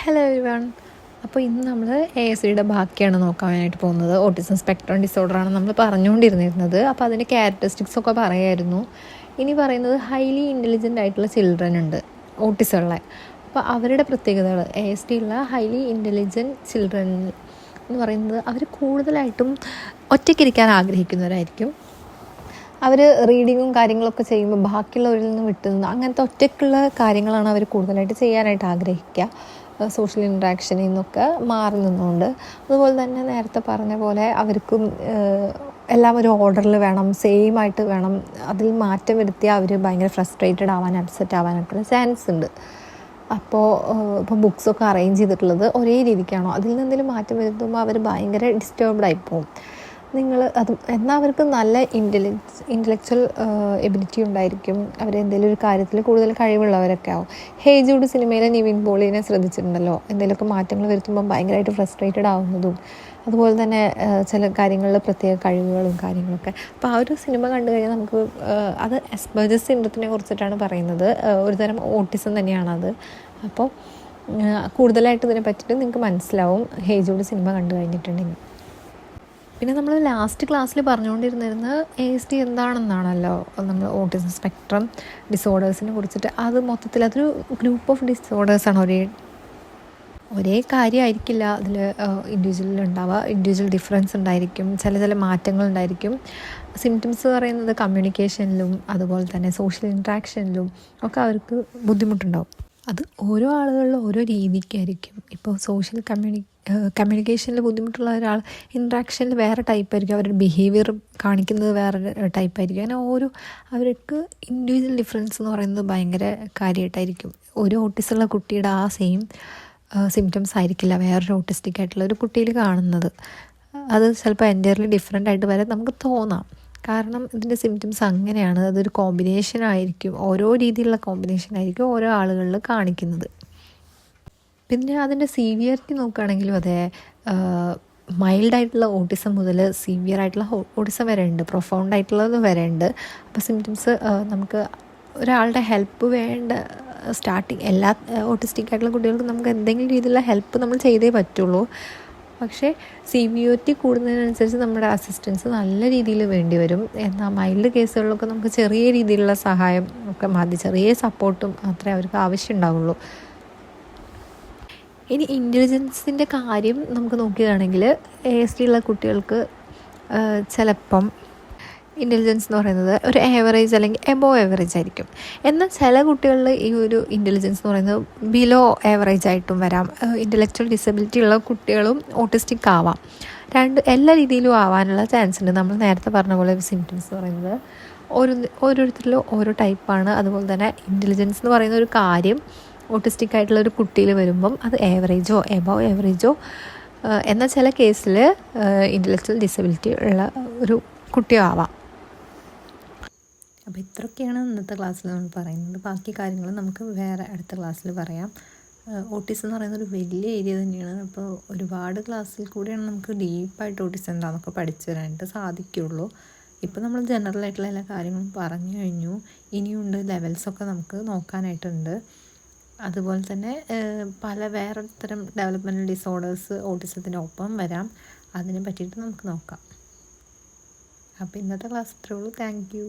Hello everyone. അപ്പോൾ ഇന്ന് നമ്മൾ ASD ബാക്കിയാണ് നോക്കാനായിട്ട് പോകുന്നത്. ഓട്ടിസം സ്പെക്ട്രം ഡിസോർഡറാണ് നമ്മൾ പറഞ്ഞുകൊണ്ടിരുന്നിരുന്നത്. അപ്പോൾ അതിൻ്റെ ക്യാരക്ടറിസ്റ്റിക്സ് ഒക്കെ പറയായിരുന്നു. ഇനി പറയുന്നത് ഹൈലി ഇൻ്റലിജൻ്റ് ആയിട്ടുള്ള ചിൽഡ്രൻ ഉണ്ട് ഓട്ടിസം ഉള്ള. അപ്പോൾ അവരുടെ പ്രത്യേകതകൾ ASD ഉള്ള ഹൈലി ഇൻ്റലിജൻറ്റ് ചിൽഡ്രൻ എന്ന് പറയുന്നത് അവർ കൂടുതലായിട്ടും ഒറ്റയ്ക്കിരിക്കാൻ ആഗ്രഹിക്കുന്നവരായിരിക്കും. അവർ റീഡിങ്ങും കാര്യങ്ങളൊക്കെ ചെയ്യുമ്പോൾ ബാക്കിയുള്ളവരിൽ നിന്ന് വിട്ടുനിന്ന് അങ്ങനത്തെ ഒറ്റയ്ക്കുള്ള കാര്യങ്ങളാണ് അവർ കൂടുതലായിട്ട് ചെയ്യാനായിട്ട് ആഗ്രഹിക്കുക. സോഷ്യൽ ഇൻട്രാക്ഷനിൽ നിന്നൊക്കെ മാറി നിന്നുകൊണ്ട്. അതുപോലെ തന്നെ നേരത്തെ പറഞ്ഞ പോലെ അവർക്കും എല്ലാം ഒരു ഓർഡറിൽ വേണം, സെയിം ആയിട്ട് വേണം. അതിൽ മാറ്റം വരുത്തിയാൽ അവർ ഭയങ്കര ഫ്രസ്ട്രേറ്റഡ് ആവാൻ, അപ്സെറ്റ് ആവാനൊക്കെ ചാൻസ് ഉണ്ട്. അപ്പോൾ ഇപ്പോൾ ബുക്സൊക്കെ അറേഞ്ച് ചെയ്തിട്ടുള്ളത് ഒരേ രീതിക്കാണോ, അതിൽ നിന്നെന്തെങ്കിലും മാറ്റം വരുത്തുമ്പോൾ അവർ ഭയങ്കര ഡിസ്റ്റർബ്ഡ് ആയിപ്പോവും. എന്നാൽ അവർക്ക് നല്ല ഇൻ്റലക്ച്വൽ എബിലിറ്റി ഉണ്ടായിരിക്കും. അവരെന്തെങ്കിലും ഒരു കാര്യത്തിൽ കൂടുതൽ കഴിവുള്ളവരൊക്കെ ആവും. ഹേ ജൂഡ് സിനിമയിലെ നിവിൻ പോളിനെ ശ്രദ്ധിച്ചിട്ടുണ്ടല്ലോ, എന്തെങ്കിലുമൊക്കെ മാറ്റങ്ങൾ വരുത്തുമ്പോൾ ഭയങ്കരമായിട്ട് ഫ്രസ്ട്രേറ്റഡ് ആവുന്നതും അതുപോലെ തന്നെ ചില കാര്യങ്ങളിൽ പ്രത്യേക കഴിവുകളും കാര്യങ്ങളൊക്കെ. അപ്പോൾ ആ ഒരു സിനിമ കണ്ടു കഴിഞ്ഞാൽ നമുക്ക് അത് അസ്പെർജർ സിൻഡ്രോമിനെ കുറിച്ചിട്ടാണ് പറയുന്നത്. ഒരുതരം ഓട്ടിസം തന്നെയാണത്. അപ്പോൾ കൂടുതലായിട്ട് ഇതിനെ പറ്റിയിട്ട് നിങ്ങൾക്ക് മനസ്സിലാവും ഹേ ജൂഡ് സിനിമ കണ്ടു കഴിഞ്ഞിട്ടുണ്ടെങ്കിൽ. പിന്നെ നമ്മൾ ലാസ്റ്റ് ക്ലാസ്സിൽ പറഞ്ഞുകൊണ്ടിരുന്നിരുന്നത് ASD എന്താണെന്നാണല്ലോ. നമ്മൾ ഓട്ടിസം സ്പെക്ട്രം ഡിസോർഡേഴ്സിനെ കുറിച്ചിട്ട് അത് മൊത്തത്തിൽ അതൊരു ഗ്രൂപ്പ് ഓഫ് ഡിസോർഡേഴ്സാണ്. ഒരേ കാര്യമായിരിക്കില്ല അതിൽ ഇൻഡിവിജ്വലിൽ ഉണ്ടാവുക. ഇൻഡിവിജ്വൽ ഡിഫറൻസ് ഉണ്ടായിരിക്കും, ചില മാറ്റങ്ങളുണ്ടായിരിക്കും. സിംറ്റംസ് പറയുന്നത് കമ്മ്യൂണിക്കേഷനിലും അതുപോലെ തന്നെ സോഷ്യൽ ഇൻട്രാക്ഷനിലും ഒക്കെ അവർക്ക് ബുദ്ധിമുട്ടുണ്ടാവും. അത് ഓരോ ആളുകളിലും ഓരോ രീതിക്കായിരിക്കും. ഇപ്പോൾ സോഷ്യൽ കമ്മ്യൂണിക്കേഷനിൽ ബുദ്ധിമുട്ടുള്ള ഒരാൾ ഇൻട്രാക്ഷനിൽ വേറെ ടൈപ്പായിരിക്കും, അവരുടെ ബിഹേവിയർ കാണിക്കുന്നത് വേറെ ടൈപ്പായിരിക്കും. അങ്ങനെ അവർക്ക് ഇൻഡിവിജ്വൽ ഡിഫറൻസ് എന്ന് പറയുന്നത് ഭയങ്കര കാര്യമായിട്ടായിരിക്കും. ഒരു ഓട്ടിസമുള്ള കുട്ടിയുടെ ആ സെയിം സിംറ്റംസ് ആയിരിക്കില്ല വേറൊരു ഓട്ടിസ്റ്റിക് ആയിട്ടുള്ള ഒരു കുട്ടിയിൽ കാണുന്നത്. അത് ചിലപ്പോൾ എൻറ്റയർലി ഡിഫറെൻ്റ് ആയിട്ട് വരെ നമുക്ക് തോന്നാം. കാരണം ഇതിൻ്റെ സിംറ്റംസ് അങ്ങനെയാണ്. അതൊരു കോമ്പിനേഷൻ ആയിരിക്കും, ഓരോ രീതിയിലുള്ള കോമ്പിനേഷൻ ആയിരിക്കും ഓരോ ആളുകളിൽ കാണിക്കുന്നത്. പിന്നെ അതിൻ്റെ സീവിയറിറ്റി നോക്കുകയാണെങ്കിലും അതെ, മൈൽഡായിട്ടുള്ള ഓട്ടിസം മുതൽ സിവിയർ ആയിട്ടുള്ള ഓട്ടിസം വരെ ഉണ്ട്, പ്രൊഫൗണ്ട് ആയിട്ടുള്ളത് വരെ ഉണ്ട്. അപ്പോൾ സിംറ്റംസ് നമുക്ക് ഒരാളുടെ ഹെൽപ്പ് വേണ്ട. സ്റ്റാർട്ടിങ് എല്ലാ ഓട്ടിസ്റ്റിക് ആയിട്ടുള്ള കുട്ടികൾക്കും നമുക്ക് എന്തെങ്കിലും രീതിയിലുള്ള ഹെൽപ്പ് നമ്മൾ ചെയ്തേ പറ്റുള്ളൂ. പക്ഷേ സിവിയോറിറ്റി കൂടുന്നതിനനുസരിച്ച് നമ്മുടെ അസിസ്റ്റൻസ് നല്ല രീതിയിൽ വേണ്ടി വരും. എന്നാൽ മൈൽഡ് കേസുകളിലൊക്കെ നമുക്ക് ചെറിയ രീതിയിലുള്ള സഹായം ഒക്കെ മതി, ചെറിയ സപ്പോർട്ടും മാത്രമേ അവർക്ക് ആവശ്യം ഉണ്ടാവുള്ളൂ. ഇനി ഇൻ്റലിജൻസിൻ്റെ കാര്യം നമുക്ക് നോക്കുകയാണെങ്കിൽ ASD ഉള്ള കുട്ടികൾക്ക് ചിലപ്പം ഇൻ്റലിജൻസ് എന്ന് പറയുന്നത് ഒരു ആവറേജ് അല്ലെങ്കിൽ എബോവ് ആവറേജ് ആയിരിക്കും. എന്നാൽ ചില കുട്ടികളിൽ ഈ ഒരു ഇൻ്റലിജൻസ് എന്ന് പറയുന്നത് ബിലോ ആവറേജ് ആയിട്ടും വരാം. ഇൻ്റലക്ച്വൽ ഡിസബിലിറ്റി ഉള്ള കുട്ടികളും ഓട്ടിസ്റ്റിക് ആവാം. എല്ലാ രീതിയിലും ആവാനുള്ള ചാൻസ് ഉണ്ട്. നമ്മൾ നേരത്തെ പറഞ്ഞ പോലെ ഒരു സിംറ്റംസ് എന്ന് പറയുന്നത് ഓരോരുത്തരിലും ഓരോ ടൈപ്പാണ്. അതുപോലെ തന്നെ ഇൻ്റലിജൻസ് എന്ന് പറയുന്ന ഒരു കാര്യം ഓട്ടിസ്റ്റിക് ആയിട്ടുള്ള ഒരു കുട്ടിയിൽ വരുമ്പം അത് ആവറേജോ എബോവ് ആവറേജോ, എന്നാൽ ചില കേസിൽ ഇൻ്റലക്ച്വൽ ഡിസബിലിറ്റി ഉള്ള ഒരു കുട്ടിയോ ആവാം. അപ്പോൾ ഇത്രയൊക്കെയാണ് ഇന്നത്തെ ക്ലാസ്സിൽ നമ്മൾ പറയുന്നത്. ബാക്കി കാര്യങ്ങൾ നമുക്ക് വേറെ അടുത്ത ക്ലാസ്സിൽ പറയാം. ഓട്ടിസം എന്ന് പറയുന്നത് ഒരു വലിയ ഏരിയ തന്നെയാണ്. അപ്പോൾ ഒരുപാട് ക്ലാസ്സിൽ കൂടിയാണ് നമുക്ക് ഡീപ്പായിട്ട് ഓട്ടിസം എന്താണെന്നൊക്കെ പഠിച്ചു വരാനായിട്ട് സാധിക്കുള്ളൂ. ഇപ്പോൾ നമ്മൾ ജനറൽ ആയിട്ടുള്ള എല്ലാ കാര്യങ്ങളും പറഞ്ഞു കഴിഞ്ഞു. ഇനിയുണ്ട് ലെവൽസൊക്കെ നമുക്ക് നോക്കാനായിട്ടുണ്ട്. അതുപോലെ തന്നെ വേറെ തരം ഡെവലപ്മെൻറ്റൽ ഡിസോർഡേഴ്സ് ഓട്ടിസത്തിൻ്റെ ഒപ്പം വരാം. അതിനെ പറ്റിയിട്ട് നമുക്ക് നോക്കാം. അപ്പോൾ ഇന്നത്തെ ക്ലാസ് ഇത്രയേ ഉള്ളൂ. Thank you.